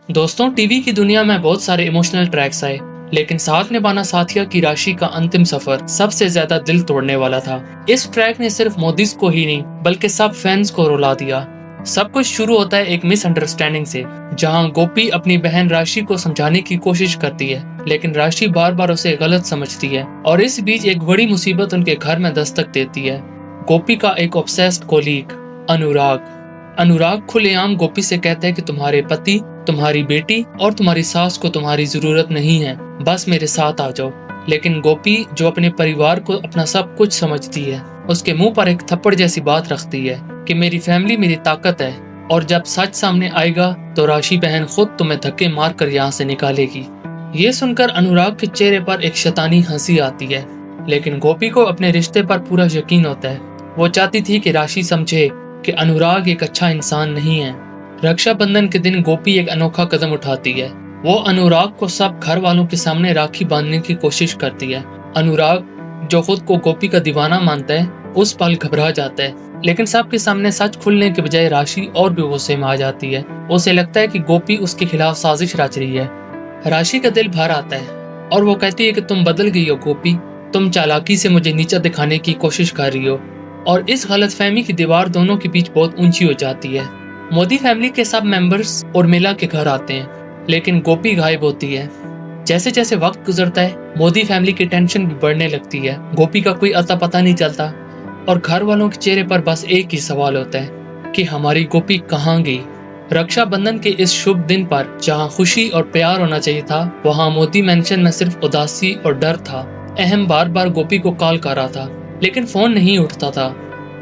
दोस्तों, टीवी की दुनिया में बहुत सारे इमोशनल ट्रैक्स आए, लेकिन साथ निभाना साथिया की राशि का अंतिम सफर सबसे ज्यादा दिल तोड़ने वाला था। इस ट्रैक ने सिर्फ मोदीज को ही नहीं बल्कि सब फैंस को रुला दिया। सब कुछ शुरू होता है एक मिसअंडरस्टैंडिंग से, जहां गोपी अपनी बहन राशि को समझाने की कोशिश करती है, लेकिन राशि बार बार उसे गलत समझती है और इस बीच एक बड़ी मुसीबत उनके घर में दस्तक देती है। गोपी का एक ऑब्सेस्ड कोलीग अनुराग अनुराग खुलेआम गोपी से कहता है कि तुम्हारे पति, तुम्हारी बेटी और तुम्हारी सास को तुम्हारी जरूरत नहीं है, बस मेरे साथ आ जाओ। लेकिन गोपी, जो अपने परिवार को अपना सब कुछ समझती है, उसके मुंह पर एक थप्पड़ जैसी बात रखती है कि मेरी फैमिली मेरी ताकत है और जब सच सामने आएगा तो राशि बहन खुद तुम्हें धक्के मार कर यहाँ से निकालेगी। ये सुनकर अनुराग के चेहरे पर एक शैतानी हंसी आती है, लेकिन गोपी को अपने रिश्ते पर पूरा यकीन होता है। वो चाहती थी कि राशि समझे कि अनुराग एक अच्छा इंसान नहीं है। रक्षाबंधन के दिन गोपी एक अनोखा कदम उठाती है। वो अनुराग को सब घर वालों के सामने राखी बांधने की कोशिश करती है। अनुराग, जो खुद को गोपी का दीवाना मानता है, उस पल घबरा जाता है, लेकिन सबके सामने सच खुलने के बजाय राशि और भी गुस्से में आ जाती है। उसे लगता है कि गोपी उसके खिलाफ साजिश रच रही है। राशि का दिल भर आता है और वो कहती है कि तुम बदल गई हो गोपी, तुम चालाकी से मुझे नीचा दिखाने की कोशिश कर रही हो। और इस गलतफहमी की दीवार दोनों के बीच बहुत ऊंची हो जाती है। मोदी फैमिली के सब मेंबर्स उर्मिला के घर आते हैं, लेकिन गोपी गायब होती है। जैसे जैसे वक्त गुजरता है, मोदी फैमिली की टेंशन भी बढ़ने लगती है। गोपी का कोई अता पता नहीं चलता और घर वालों के चेहरे पर बस एक ही सवाल होता है कि हमारी गोपी कहाँ गई। रक्षाबंधन के इस शुभ दिन पर जहाँ खुशी और प्यार होना चाहिए था, वहाँ मोदी मेंशन में सिर्फ उदासी और डर था। अहम बार बार गोपी को कॉल कर रहा था, लेकिन फोन नहीं उठता था।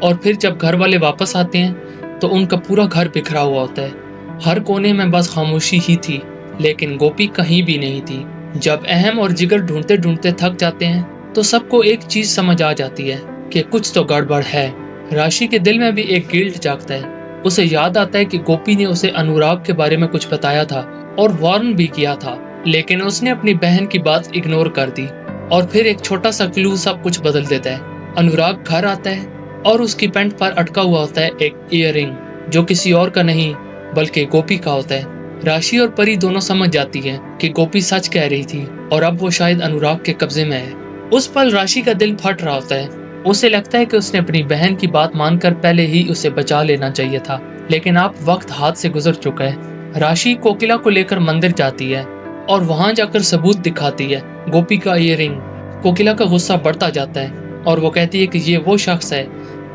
और फिर जब घर वाले वापस आते हैं तो उनका पूरा घर बिखरा हुआ होता है। हर कोने में बस खामोशी ही थी, लेकिन गोपी कहीं भी नहीं थी। जब अहम और जिगर ढूंढते ढूंढते थक जाते हैं तो सबको एक चीज समझ आ जाती है कि कुछ तो गड़बड़ है। राशि के दिल में भी एक गिल्ट जागता है। उसे याद आता है कि गोपी ने उसे अनुराग के बारे में कुछ बताया था और वार्न भी किया था, लेकिन उसने अपनी बहन की बात इग्नोर कर दी। और फिर एक छोटा सा क्लू सब कुछ बदल देता है। अनुराग घर आता है और उसकी पैंट पर अटका हुआ होता है एक ईयररिंग, जो किसी और का नहीं बल्कि गोपी का होता है। राशि और परी दोनों समझ जाती हैं कि गोपी सच कह रही थी और अब वो शायद अनुराग के कब्जे में है। उस पल राशि का दिल फट रहा होता है। उसे लगता है कि उसने अपनी बहन की बात मानकर पहले ही उसे बचा लेना चाहिए था, लेकिन अब वक्त हाथ से गुजर चुका है। राशि कोकिला को लेकर मंदिर जाती है और वहां जाकर सबूत दिखाती है, गोपी का ईयररिंग। कोकिला का गुस्सा बढ़ता जाता है और वो कहती है कि ये वो शख्स है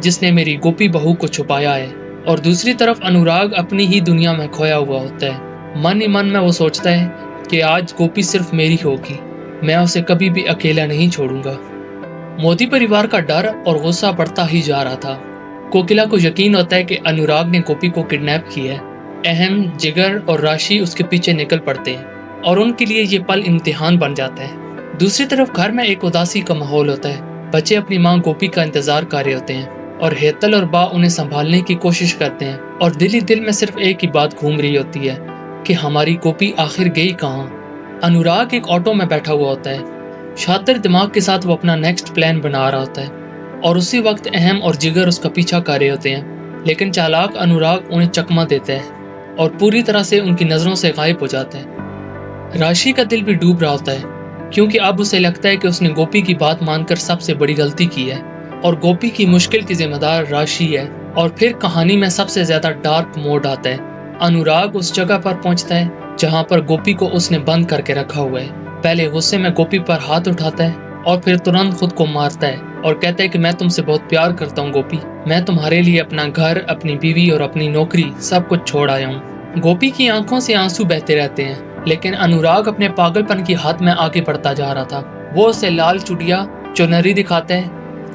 जिसने मेरी गोपी बहू को छुपाया है। और दूसरी तरफ अनुराग अपनी ही दुनिया में खोया हुआ होता है। मन ही मन में वो सोचता है कि आज गोपी सिर्फ मेरी होगी, मैं उसे कभी भी अकेला नहीं छोड़ूंगा। मोदी परिवार का डर और गुस्सा बढ़ता ही जा रहा था। कोकिला को यकीन होता है कि अनुराग ने गोपी को किडनैप किया है। अहम, जिगर और राशि उसके पीछे निकल पड़ते हैं और उनके लिए ये पल इम्तिहान बन जाता है। दूसरी तरफ घर में एक उदासी का माहौल होता है। बच्चे अपनी मां गोपी का इंतजार कर रहे होते हैं और हेतल और बा उन्हें संभालने की कोशिश करते हैं और दिल ही दिल में सिर्फ एक ही बात घूम रही होती है कि हमारी गोपी आखिर गई कहाँ। अनुराग एक ऑटो में बैठा हुआ होता है। शातिर दिमाग के साथ वो अपना नेक्स्ट प्लान बना रहा होता है और उसी वक्त अहम और जिगर उसका पीछा कर रहे होते हैं, लेकिन चालाक अनुराग उन्हें चकमा देता है और पूरी तरह से उनकी नजरों से गायब हो जाता है। राशि का दिल भी डूब रहा होता है, क्योंकि अब उसे लगता है कि उसने गोपी की बात मानकर सबसे बड़ी गलती की है और गोपी की मुश्किल की जिम्मेदार राशि है। और फिर कहानी में सबसे ज्यादा डार्क मोड आता है। अनुराग उस जगह पर पहुंचता है जहां पर गोपी को उसने बंद करके रखा हुआ है। पहले गुस्से में गोपी पर हाथ उठाता है और फिर तुरंत खुद को मारता है और कहता है कि मैं तुमसे बहुत प्यार करता हूँ गोपी, मैं तुम्हारे लिए अपना घर, अपनी बीवी और अपनी नौकरी सब कुछ छोड़ आया हूँ। गोपी की आंखों से आंसू बहते रहते हैं, लेकिन अनुराग अपने पागलपन की हाथ में आगे बढ़ता जा रहा था। वो उसे लाल चुड़िया चुनरी दिखाता है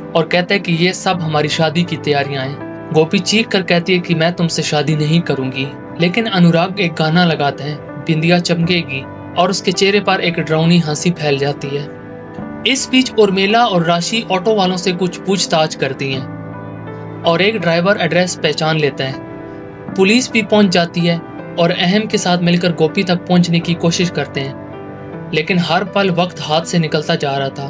और कहता है कि ये सब हमारी शादी की तैयारियां हैं। गोपी चीख कर कहती है कि मैं तुमसे शादी नहीं करूंगी, लेकिन अनुराग एक गाना लगाता है, बिंदिया चमकेगी, और उसके चेहरे पर एक डरावनी हंसी फैल जाती है। इस बीच उर्मिला और राशि ऑटो वालों से कुछ पूछताछ करती हैं और एक ड्राइवर एड्रेस पहचान लेता है। पुलिस भी पहुंच जाती है और अहम के साथ मिलकर गोपी तक पहुंचने की कोशिश करते हैं, लेकिन हर पल वक्त हाथ से निकलता जा रहा था।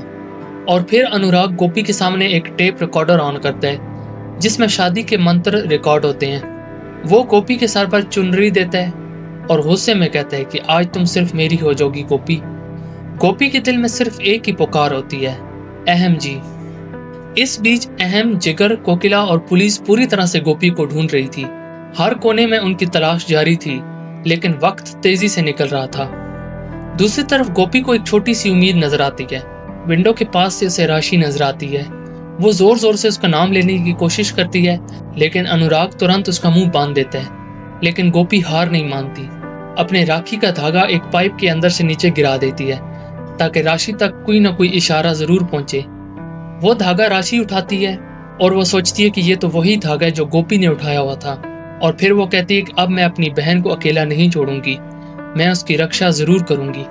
और फिर अनुराग गोपी के सामने एक टेप रिकॉर्डर ऑन करता है जिसमें शादी के मंत्र रिकॉर्ड होते हैं। वो गोपी के सर पर चुनरी देता है और गुस्से में कहता है कि आज तुम सिर्फ मेरी हो जाओगी गोपी। गोपी के दिल में सिर्फ एक ही पुकार होती है, अहम जी। इस बीच अहम, जिगर, कोकिला और पुलिस पूरी तरह से गोपी को ढूंढ रही थी। हर कोने में उनकी तलाश जारी थी, लेकिन वक्त तेजी से निकल रहा था। दूसरी तरफ गोपी को एक छोटी सी उम्मीद नजर आती है। विंडो के पास से उसे राशि नजर आती है। वो जोर जोर से उसका नाम लेने की कोशिश करती है, लेकिन अनुराग तुरंत उसका मुंह बांध देता है। लेकिन गोपी हार नहीं मानती। अपने राखी का धागा एक पाइप के अंदर से नीचे गिरा देती है, ताकि राशि तक कोई ना कोई इशारा जरूर पहुंचे। वो धागा राशि उठाती है और वो सोचती है कि ये तो वही धागा है जो गोपी ने उठाया हुआ था। और फिर वो कहती है कि अब मैं अपनी बहन को अकेला नहीं छोड़ूंगी, मैं उसकी रक्षा जरूर करूंगी।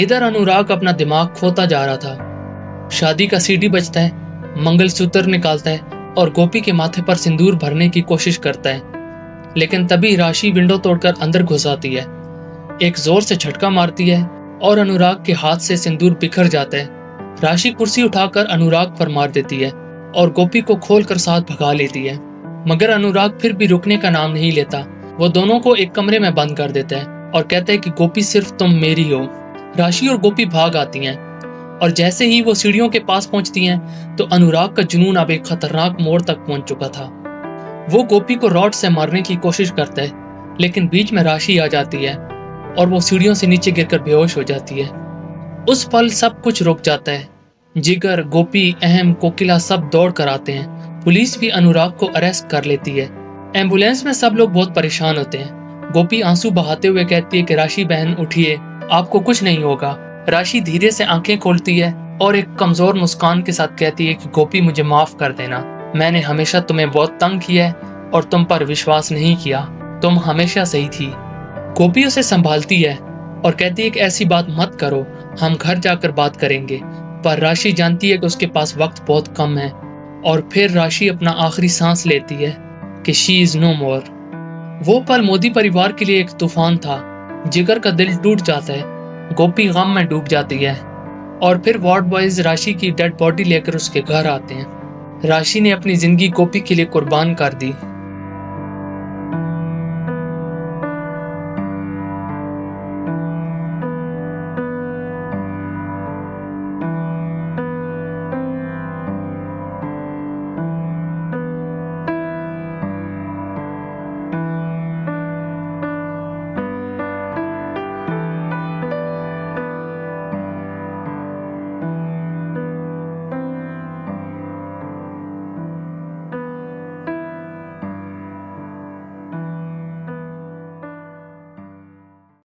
इधर अनुराग अपना दिमाग खोता जा रहा था। शादी का सीडी बजता है, मंगलसूत्र निकालता है और गोपी के माथे पर सिंदूर भरने की कोशिश करता है। लेकिन तभी राशि विंडो तोड़कर अंदर घुस आती है, एक जोर से झटका मारती है और अनुराग के हाथ से सिंदूर बिखर जाता है। राशि कुर्सी उठाकर अनुराग पर मार देती है और गोपी को खोलकर साथ भगा लेती है। मगर अनुराग फिर भी रुकने का नाम नहीं लेता। वो दोनों को एक कमरे में बंद कर देता है और कहता है कि गोपी सिर्फ तुम मेरी हो। राशि और गोपी भाग आती हैं और जैसे ही वो सीढ़ियों के पास पहुंचती हैं तो अनुराग का जुनून अब एक खतरनाक मोड़ तक पहुंच चुका था। वो गोपी को रॉड से मारने की कोशिश करता है, लेकिन बीच में राशि आ जाती है और वो सीढ़ियों से नीचे गिरकर बेहोश हो जाती है। उस पल सब कुछ रुक जाता है। जिगर, गोपी, अहम, कोकिला सब दौड़ कर आते हैं। पुलिस भी अनुराग को अरेस्ट कर लेती है। एम्बुलेंस में सब लोग बहुत परेशान होते हैं। गोपी आंसू बहाते हुए कहती है कि राशि बहन उठिए, आपको कुछ नहीं होगा। राशि धीरे से आंखें खोलती है और एक कमजोर मुस्कान के साथ कहती है कि गोपी मुझे माफ कर देना, मैंने हमेशा तुम्हें बहुत तंग किया है और तुम पर विश्वास नहीं किया, तुम हमेशा सही थी। गोपी उसे संभालती है और कहती है कि ऐसी बात मत करो, हम घर जाकर बात करेंगे। पर राशि जानती है कि उसके पास वक्त बहुत कम है और फिर राशि अपना आखिरी सांस लेती है कि शी इज नो मोर। वो पल मोदी परिवार के लिए एक तूफान था। जिगर का दिल टूट जाता है, गोपी गम में डूब जाती है और फिर वार्ड बॉयज राशि की डेड बॉडी लेकर उसके घर आते हैं। राशि ने अपनी जिंदगी गोपी के लिए कुर्बान कर दी।